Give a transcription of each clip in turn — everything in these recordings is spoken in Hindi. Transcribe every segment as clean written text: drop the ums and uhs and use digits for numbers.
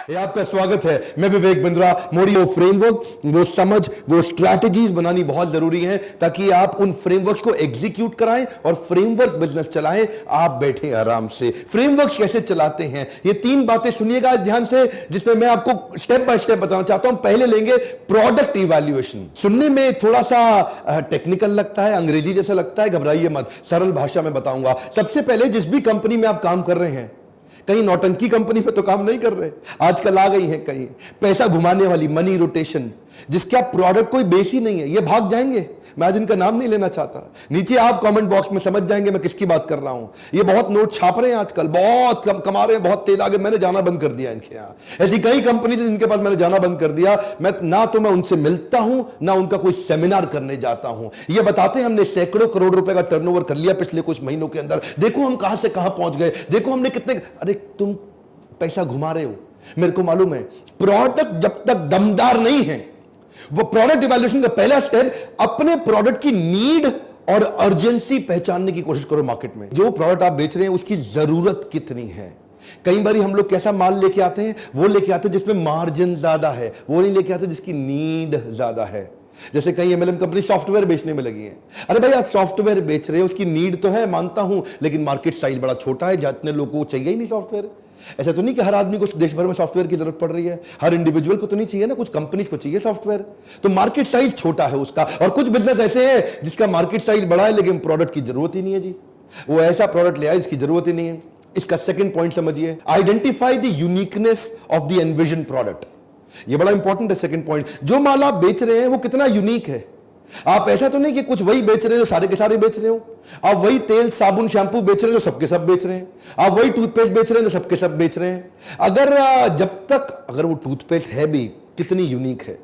ये आपका स्वागत है। मैं विवेक बिंद्रा। मोड़ी वो फ्रेमवर्क, वो समझ, वो स्ट्रैटेजीज बनानी बहुत जरूरी है ताकि आप उन फ्रेमवर्क को एग्जीक्यूट कराएं और फ्रेमवर्क बिजनेस चलाएं। आप बैठे आराम से। फ्रेमवर्क कैसे चलाते हैं, ये 3 बातें सुनिएगा ध्यान से, जिसमें मैं आपको स्टेप बाय स्टेप बताना चाहता हूं। पहले लेंगे प्रोडक्ट इवैल्यूएशन। सुनने में थोड़ा सा टेक्निकल लगता है, अंग्रेजी जैसा लगता है, घबराइए मत, सरल भाषा में बताऊंगा। सबसे पहले जिस भी कंपनी में आप काम कर रहे हैं, कहीं नौटंकी कंपनी में तो काम नहीं कर रहे, आजकल आ गई है कहीं पैसा घुमाने वाली मनी रोटेशन, जिसका प्रोडक्ट कोई बेस ही नहीं है, ये भाग जाएंगे। मैं आज इनका नाम नहीं लेना चाहता, नीचे आप कमेंट बॉक्स में समझ जाएंगे मैं किसकी बात कर रहा हूं। ये बहुत नोट छाप रहे हैं आजकल, बहुत कम कमा रहे हैं, बहुत तेज आगे। मैंने जाना बंद कर दिया इनके यहां। ऐसी कई कंपनी थी जिनके पास मैंने जाना बंद कर दिया। मैं उनसे मिलता हूं ना उनका कोई सेमिनार करने जाता हूं। ये बताते हैं हमने सैकड़ों करोड़ रुपए का टर्नओवर कर लिया पिछले कुछ महीनों के अंदर, देखो हम कहां से कहां पहुंच गए, देखो हमने कितने। अरे तुम पैसा घुमा रहे हो, मेरे को मालूम है। प्रोडक्ट जब तक दमदार नहीं है, वो प्रोडक्ट इवैल्यूएशन का पहला स्टेप, अपने प्रोडक्ट की नीड और अर्जेंसी पहचानने की कोशिश करो मार्केट में। जो प्रोडक्ट आप बेच रहे हैं उसकी जरूरत कितनी है। कई बार हम लोग कैसा माल लेके आते हैं, वो लेके आते हैं जिसमें मार्जिन ज्यादा है, वो नहीं लेके आते जिसकी नीड ज्यादा है। जैसे कई एमएलएम कंपनी सॉफ्टवेयर बेचने में लगी है। अरे भाई आप सॉफ्टवेयर बेच रहे हो, उसकी नीड तो है, मानता हूं, लेकिन मार्केट साइज बड़ा छोटा है, जितने लोगों को चाहिए ही नहीं सॉफ्टवेयर। ऐसा तो नहीं कि हर आदमी को देश भर में सॉफ्टवेयर की जरूरत पड़ रही है, हर इंडिविजुअल को तो नहीं चाहिए ना, कुछ कंपनीज को चाहिए सॉफ्टवेयर। तो मार्केट साइज छोटा है उसका। और कुछ बिजनेस ऐसे हैं जिसका मार्केट साइज बड़ा है लेकिन प्रोडक्ट की जरूरत ही नहीं है जी, वो ऐसा प्रोडक्ट ले आए जिसकी जरूरत ही नहीं है। इसका सेकंड पॉइंट समझिए, identify the uniqueness of the envision product. ये बड़ा इंपॉर्टेंट है सेकंड पॉइंट। जो माल आप बेच रहे हैं वो कितना यूनिक है। आप ऐसा तो नहीं कि कुछ वही बेच रहे हो, सारे के सारे बेच रहे हो। आप वही तेल साबुन शैंपू बेच रहे हो, सबके सब बेच रहे हैं। आप वही टूथपेस्ट बेच रहे हैं, तो सबके सब बेच रहे हैं। अगर वो टूथपेस्ट है भी कितनी यूनिक है,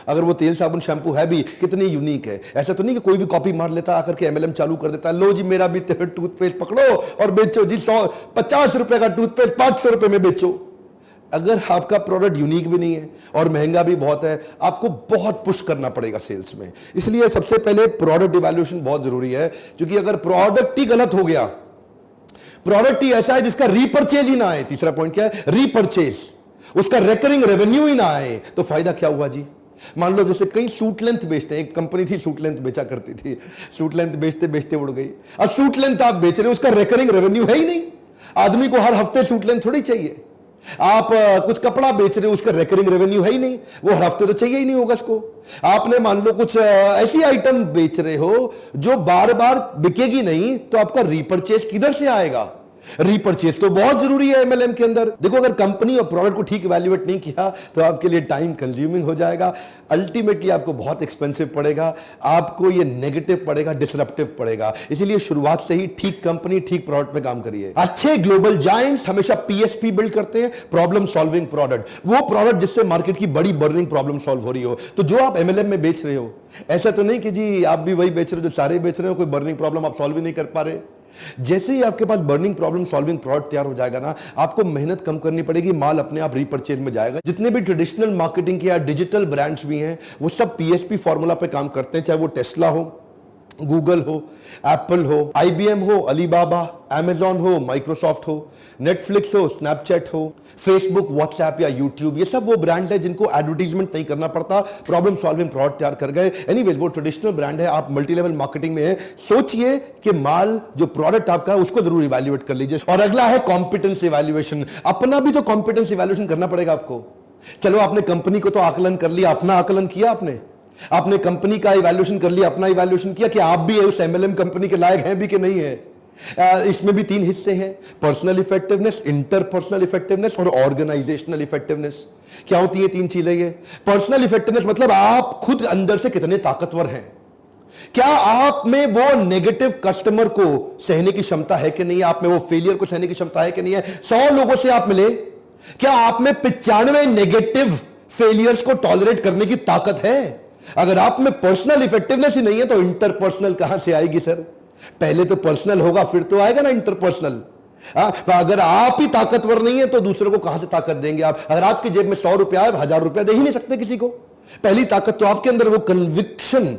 अगर वो तेल साबुन शैंपू है भी कितनी यूनिक है। ऐसा तो नहीं कि कोई भी कॉपी मार लेता आकर के एमएलएम चालू कर देता, लो जी मेरा भी टूथपेस्ट पकड़ो और बेचो जी, 150 रुपए का टूथपेस्ट 500 रुपए में बेचो। अगर आपका प्रोडक्ट यूनिक भी नहीं है और महंगा भी बहुत है, आपको बहुत पुश करना पड़ेगा सेल्स में। इसलिए सबसे पहले प्रोडक्ट इवैल्यूएशन बहुत जरूरी है, क्योंकि अगर प्रोडक्ट ही गलत हो गया, प्रोडक्ट ही ऐसा है जिसका रीपर्चेज ही ना आए, तीसरा पॉइंट क्या है, रीपर्चेज, उसका रिकरिंग रेवेन्यू ही ना आए, तो फायदा क्या हुआ जी। मान लो जैसे कई सूट लेंथ बेचते हैं, एक कंपनी थी सूट लेंथ बेचा करती थी, सूट लेंथ बेचते बेचते उड़ गई। अब सूट लेंथ आप बेच रहे हो, उसका रिकरिंग रेवेन्यू है ही नहीं। आदमी को हर हफ्ते सूट लेंथ थोड़ी चाहिए। आप कुछ कपड़ा बेच रहे हो, उसका रिकरिंग रेवेन्यू है ही नहीं, वो हर हफ्ते तो चाहिए ही नहीं होगा उसको। आपने मान लो कुछ ऐसी आइटम बेच रहे हो जो बार बार बिकेगी नहीं, तो आपका रीपर्चेज किधर से आएगा। रीपर्चेज तो बहुत जरूरी है एमएलएम के अंदर। देखो अगर कंपनी और प्रोडक्ट को ठीक इवैल्यूएट नहीं किया तो आपके लिए टाइम कंज्यूमिंग हो जाएगा, अल्टीमेटली आपको बहुत एक्सपेंसिव पड़ेगा, आपको ये नेगेटिव पड़ेगा, डिसरप्टिव पड़ेगा। इसीलिए शुरुआत से ही ठीक कंपनी ठीक प्रोडक्ट में काम करिए। अच्छे ग्लोबल जायंट्स हमेशा पीएसपी बिल्ड करते हैं, प्रॉब्लम सॉल्विंग प्रोडक्ट, वो प्रोडक्ट जिससे मार्केट की बड़ी बर्निंग प्रॉब्लम सॉल्व हो रही हो। तो जो आप एमएलएम में बेच रहे हो, ऐसा तो नहीं कि जी आप भी वही बेच रहे हो जो सारे बेच रहे हो, कोई बर्निंग प्रॉब्लम आप सॉल्व ही नहीं कर पा रहे। जैसे ही आपके पास बर्निंग प्रॉब्लम सॉल्विंग प्रोडक्ट तैयार हो जाएगा ना, आपको मेहनत कम करनी पड़ेगी, माल अपने आप रीपर्चेज में जाएगा। जितने भी ट्रेडिशनल मार्केटिंग के या डिजिटल ब्रांड्स भी हैं, वो सब पीएसपी फॉर्मूला पे काम करते हैं, चाहे वो टेस्ला हो, गूगल हो, एप्पल हो, आईबीएम हो, अलीबाबा, अमेजॉन हो, माइक्रोसॉफ्ट हो, नेटफ्लिक्स हो, स्नैपचैट हो, फेसबुक, व्हाट्सएप या यूट्यूब, ये सब वो ब्रांड है जिनको एडवर्टीजमेंट नहीं करना पड़ता, प्रॉब्लम सॉल्विंग प्रोडक्ट तैयार कर गए। एनीवेज वो ट्रेडिशनल ब्रांड है, आप मल्टी लेवल मार्केटिंग में है। सोचिए कि माल जो प्रोडक्ट आपका है उसको जरूर इवैल्यूएट कर लीजिए। और अगला है कॉम्पिटेंस इवैल्यूएशन। अपना भी तो कॉम्पिटेंस इवैल्यूएशन करना पड़ेगा आपको। चलो आपने कंपनी को तो आकलन कर लिया, अपना आकलन किया आपने कंपनी का इवैल्यूएशन कर लिया, अपना इवैल्यूएशन किया कि आप भी उस एमएलएम कंपनी के लायक हैं भी कि नहीं है। इसमें भी 3 हिस्से हैं, पर्सनल इफेक्टिवनेस, इंटरपर्सनल इफेक्टिवनेस और ऑर्गेनाइजेशनल इफेक्टिवनेस। क्या होती है 3 चीजें ये। पर्सनल इफेक्टिवनेस मतलब आप खुद अंदर से कितने ताकतवर हैं, क्या आप में वो नेगेटिव कस्टमर को सहने की क्षमता है कि नहीं, आप में वो फेलियर को सहने की क्षमता है कि नहीं है। 100 लोगों से आप मिले, क्या आप में 95 नेगेटिव फेलियर्स को टॉलरेट करने की ताकत है। अगर आप में पर्सनल इफेक्टिवनेस ही नहीं है तो इंटरपर्सनल कहां से आएगी सर। पहले तो पर्सनल होगा फिर तो आएगा ना इंटरपर्सनल। अगर आप ही ताकतवर नहीं है तो दूसरों को कहां से ताकत देंगे आप। अगर आपकी जेब में 100 रुपया है, 1000 रुपया दे ही नहीं सकते किसी को। पहली ताकत तो आपके अंदर वो कन्विक्शन,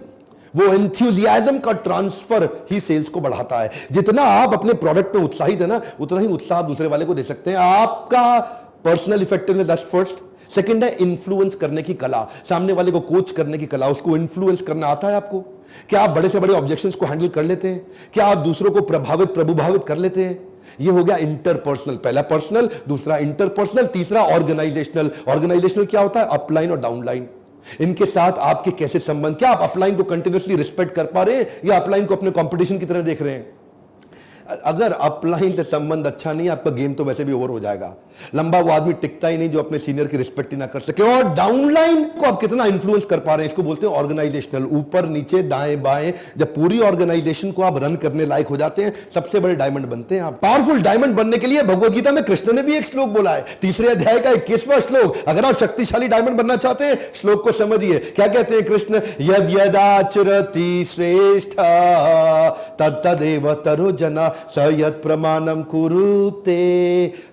वो एंथुसियाज्म का ट्रांसफर ही सेल्स को बढ़ाता है। जितना आप अपने प्रोडक्ट पे उत्साहित है ना, उतना ही उत्साह दूसरे वाले को दे सकते हैं। आपका personal effectiveness, that's first. Second है इन्फ्लुएंस करने की कला, सामने वाले को कोच करने की कला, उसको इन्फ्लुएंस करना आता है आपको? क्या आप बड़े से बड़े ऑब्जेक्शंस को हैंडल कर लेते हैं? क्या आप दूसरों को प्रभुभावित कर लेते हैं? ये हो गया इंटरपर्सनल, पहला पर्सनल, दूसरा इंटरपर्सनल, तीसरा ऑर्गेनाइजेशनल। ऑर्गेनाइजेशनल क्या होता है? अपलाइन और डाउनलाइन, इनके साथ आपके कैसे संबंध, क्या आप अपलाइन को कंटिन्यूअसली रिस्पेक्ट कर पा रहे हैं या अपलाइन को अपने कंपटीशन की तरह देख रहे हैं? अगर अपलाइन से संबंध अच्छा नहीं, आपका गेम तो वैसे भी ओवर हो जाएगा। लंबा वो आदमी टिकता ही नहीं जो अपने सीनियर की रिस्पेक्ट ही ना कर सके। और डाउनलाइन को आप कितना इन्फ्लुएंस कर पा रहे हैं, इसको बोलते हैं ऑर्गेनाइजेशनल, ऊपर नीचे दाएं बाएं। जब पूरी ऑर्गेनाइजेशन को आप रन करने लायक हो जाते हैं, सबसे बड़े डायमंड बनते हैं आप। पावरफुल डायमंड बनने के लिए भगवद गीता में कृष्ण ने भी एक श्लोक बोला है, 3 अध्याय का 21वां श्लोक। अगर आप शक्तिशाली डायमंड बनना चाहते हैं, श्लोक को समझिए। क्या कहते हैं कृष्ण? यद यदाचरति श्रेष्ठ तत्तदेव तरो जना स यत् प्रमाणम कुरुते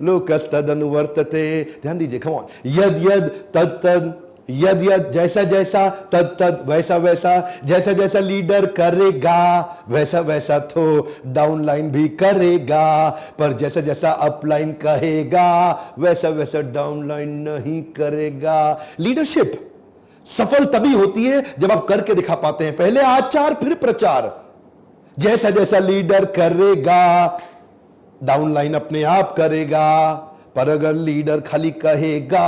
लोकस्तदनुवर्तते। ध्यान दीजिए, कम ऑन। यद यद तद तद, यद यद जैसा जैसा, तद तद वैसा वैसा, जैसा जैसा लीडर करेगा वैसा वैसा तो डाउनलाइन भी करेगा, पर जैसा जैसा अपलाइन कहेगा वैसा वैसा डाउनलाइन नहीं करेगा। लीडरशिप सफल तभी होती है जब आप करके दिखा पाते हैं। पहले आचार फिर प्रचार। जैसा जैसा लीडर करेगा डाउनलाइन अपने आप करेगा, पर अगर लीडर खाली कहेगा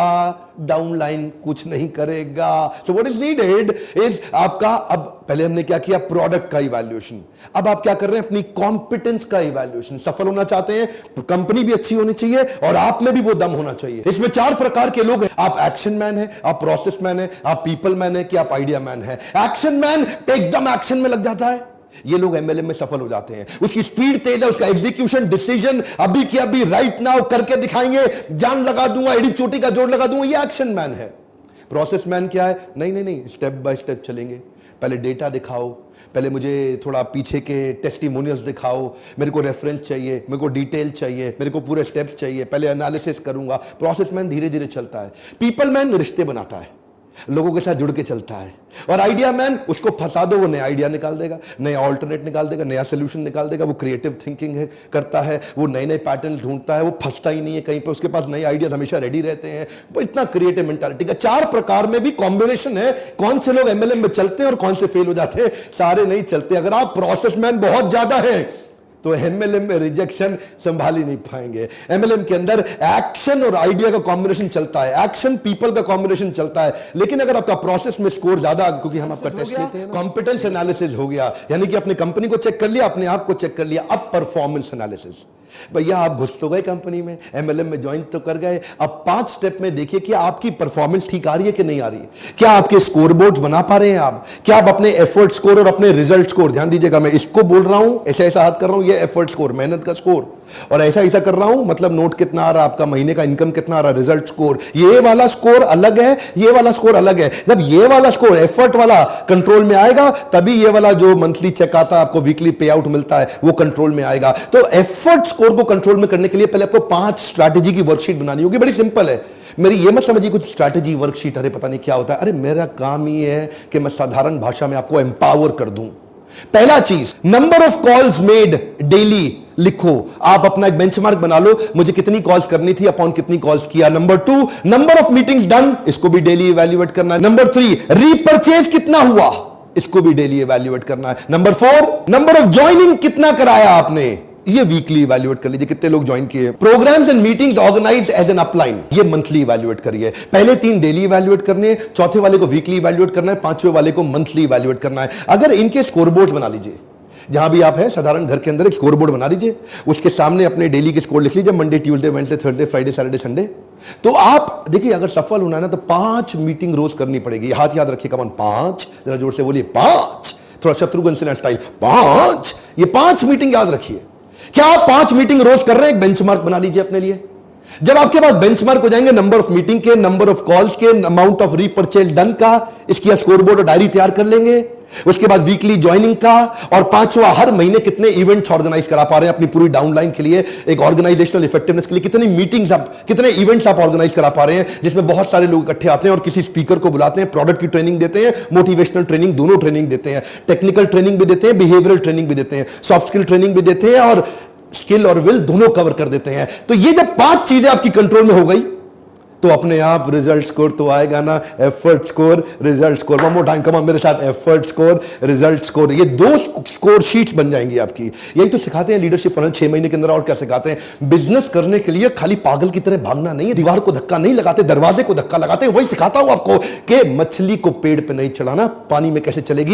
डाउनलाइन कुछ नहीं करेगा। So what is needed is आपका, अब पहले हमने क्या किया? प्रोडक्ट का इवैल्यूएशन। अब आप क्या कर रहे हैं? अपनी कॉम्पिटेंस का इवैल्यूएशन। सफल होना चाहते हैं, कंपनी भी अच्छी होनी चाहिए और आप में भी वो दम होना चाहिए। इसमें 4 प्रकार के लोग हैं। आप एक्शन मैन है, आप प्रोसेस मैन है, आप पीपल मैन है, कि आप आइडिया मैन है। एक्शन मैन एकदम एक्शन में लग जाता है, ये लोग एमएलएम में सफल हो जाते हैं। उसकी स्पीड तेज है, उसका एग्जीक्यूशन डिसीजन अभी की अभी, राइट नाउ करके दिखाएंगे, जान लगा दूंगा, एडी चोटी का जोड़ लगा दूंगा, ये एक्शन मैन है। प्रोसेस मैन क्या है? नहीं नहीं नहीं, स्टेप बाय स्टेप चलेंगे। पहले डेटा दिखाओ, पहले मुझे थोड़ा पीछे के टेस्टिमोनियल्स दिखाओ, मेरे को रेफरेंस चाहिए, मेरे को डिटेल चाहिए, मेरे को पूरे स्टेप्स चाहिए, पहले एनालिसिस करूंगा। प्रोसेस मैन धीरे धीरे चलता है। पीपल मैन रिश्ते बनाता है, लोगों के साथ जुड़ के चलता है। और आइडिया मैन, उसको फंसा दो, वो नया आइडिया निकाल देगा, नया ऑल्टरनेट निकाल देगा, नया सोल्यूशन निकाल देगा। वो क्रिएटिव थिंकिंग है, करता है, वो नए नए पैटर्न ढूंढता है, वो फंसता ही नहीं है कहीं पे, उसके पास नए आइडियाज हमेशा रेडी रहते हैं। वो इतना क्रिएटिव मेंटालिटी का 4 प्रकार में भी कॉम्बिनेशन है। कौन से लोग एमएलएम में चलते हैं और कौन से फेल हो जाते हैं? सारे नहीं चलते। अगर आप प्रोसेस मैन बहुत ज्यादा है तो एमएलएम में रिजेक्शन संभाल ही नहीं पाएंगे। एमएलएम के अंदर एक्शन और आइडिया का कॉम्बिनेशन चलता है, एक्शन पीपल का कॉम्बिनेशन चलता है। लेकिन अगर आपका प्रोसेस में स्कोर ज्यादा, क्योंकि हम आपका टेस्ट लेते हैं, कॉम्पिटेंस एनालिसिस हो गया, यानी कि अपनी कंपनी को चेक कर लिया, अपने आप को चेक कर लिया। अब परफॉर्मेंस एनालिसिस। भैया आप घुस तो गए कंपनी में, एमएलएम में ज्वाइन तो कर गए, अब 5 स्टेप में देखिए कि आपकी परफॉर्मेंस ठीक आ रही है कि नहीं आ रही है। क्या आपके स्कोर बोर्ड बना पा रहे हैं आप? क्या आप अपने एफर्ट स्कोर और अपने रिजल्ट स्कोर, ध्यान दीजिएगा, मैं इसको बोल रहा हूं, ऐसा ऐसा हाथ कर रहा हूं, ये एफर्ट स्कोर, मेहनत का स्कोर, और ऐसा ऐसा कर रहा हूं, मतलब नोट कितना आ रहा, आपका महीने का इनकम कितना आ रहा, रिजल्ट स्कोर। ये वाला स्कोर अलग है, ये वाला स्कोर अलग है। जब ये वाला स्कोर एफर्ट वाला कंट्रोल में आएगा, तभी ये वाला जो मंथली चेक आता है, आपको वीकली पे आउट मिलता है, वो कंट्रोल में आएगा। तो एफर्ट स्कोर को कंट्रोल में करने के लिए पहले आपको 5 स्ट्रैटेजी की वर्कशीट बनानी होगी। बड़ी सिंपल है। मेरी ये मत समझिए कुछ स्ट्रैटेजी वर्कशीट, अरे पता नहीं क्या होता है। अरे मेरा काम ये है कि मैं साधारण भाषा में आपको एम्पावर कर दूं। पहला चीज, number of calls made daily लिखो। आप अपना एक बेंचमार्क बना लो, मुझे कितनी कॉल्स करनी थी, अपॉन कितनी कॉल्स किया। Number 2, number of meetings done, इसको भी डेली इवैल्यूएट करना है। नंबर 3, रीपरचेज कितना हुआ, इसको भी डेली इवैल्यूएट करना है। नंबर 4, नंबर ऑफ ज्वाइनिंग कितना कराया आपने, ये वीकली इवैल्यूएट कर लीजिए, कितने लोग ज्वाइन किए। Programmes and meetings organised as an upline, ये मंथली इवैल्यूएट करिए। पहले 3 डेली इवैल्यूएट करने हैं, चौथे वाले को वीकली इवैल्यूएट करना है, 5वें वाले को मंथली इवैल्यूएट करना है। अगर इनके स्कोरबोर्ड बना लीजिए, जहां भी आप हैं साधारण घर के अंदर एक स्कोरबोर्ड बना लीजिए, उसके सामने अपने डेली के स्कोर लिख लीजिए, Monday, Tuesday, Wednesday, Thursday, Friday, Saturday, Sunday. तो आप देखिए, अगर सफल होना है ना तो 5 मीटिंग रोज करनी पड़ेगी। हाथ याद रखिए, कमान 5, जरा जोर से बोलिए 5, थोड़ा शत्रुघ्न सिन्हा स्टाइल 5। ये 5 मीटिंग याद रखिए। क्या आप 5 मीटिंग रोज कर रहे हैं? एक बेंचमार्क बना लीजिए अपने लिए। जब आपके पास बेंचमार्क हो जाएंगे, नंबर ऑफ मीटिंग के, नंबर ऑफ कॉल्स के, अमाउंट ऑफ रीपरचेज डन का, इसकी स्कोरबोर्ड और डायरी तैयार कर लेंगे। उसके बाद वीकली ज्वाइनिंग का, और 5वां, हर महीने कितने इवेंट्स ऑर्गेनाइज करा पा रहे हैं अपनी पूरी डाउनलाइन के लिए, एक ऑर्गेनाइजेशनल इफेक्टिवनेस के लिए कितनी मीटिंग्स आप, कितने इवेंट्स आप ऑर्गेनाइज करा पा रहे हैं, जिसमें बहुत सारे लोग इकट्ठे आते हैं और किसी स्पीकर को बुलाते हैं, प्रोडक्ट की ट्रेनिंग देते हैं, मोटिवेशनल ट्रेनिंग, दोनों ट्रेनिंग देते हैं, टेक्निकल ट्रेनिंग भी देते हैं, बिहेवियरल ट्रेनिंग भी देते हैं, सॉफ्ट स्किल ट्रेनिंग भी देते हैं, और स्किल और विल दोनों कवर कर देते हैं। तो ये जब 5 चीजें आपकी कंट्रोल में हो गई, तो अपने आप रिजल्ट स्कोर तो आएगा ना। Effort score, result score, one more time, come on मेरे साथ, एफर्ट स्कोर, रिजल्ट स्कोर, ये 2 स्कोर शीट्स बन जाएंगी आपकी। यही तो सिखाते हैं लीडरशिप फनल 6 महीने के अंदर। और क्या सिखाते हैं? बिजनेस करने के लिए खाली पागल की तरह भागना नहीं है, दीवार को धक्का नहीं लगाते, दरवाजे को धक्का लगाते हैं। वही सिखाता हूं आपको कि मछली को पेड़ पे नहीं चढ़ाना, पानी में कैसे चलेगी।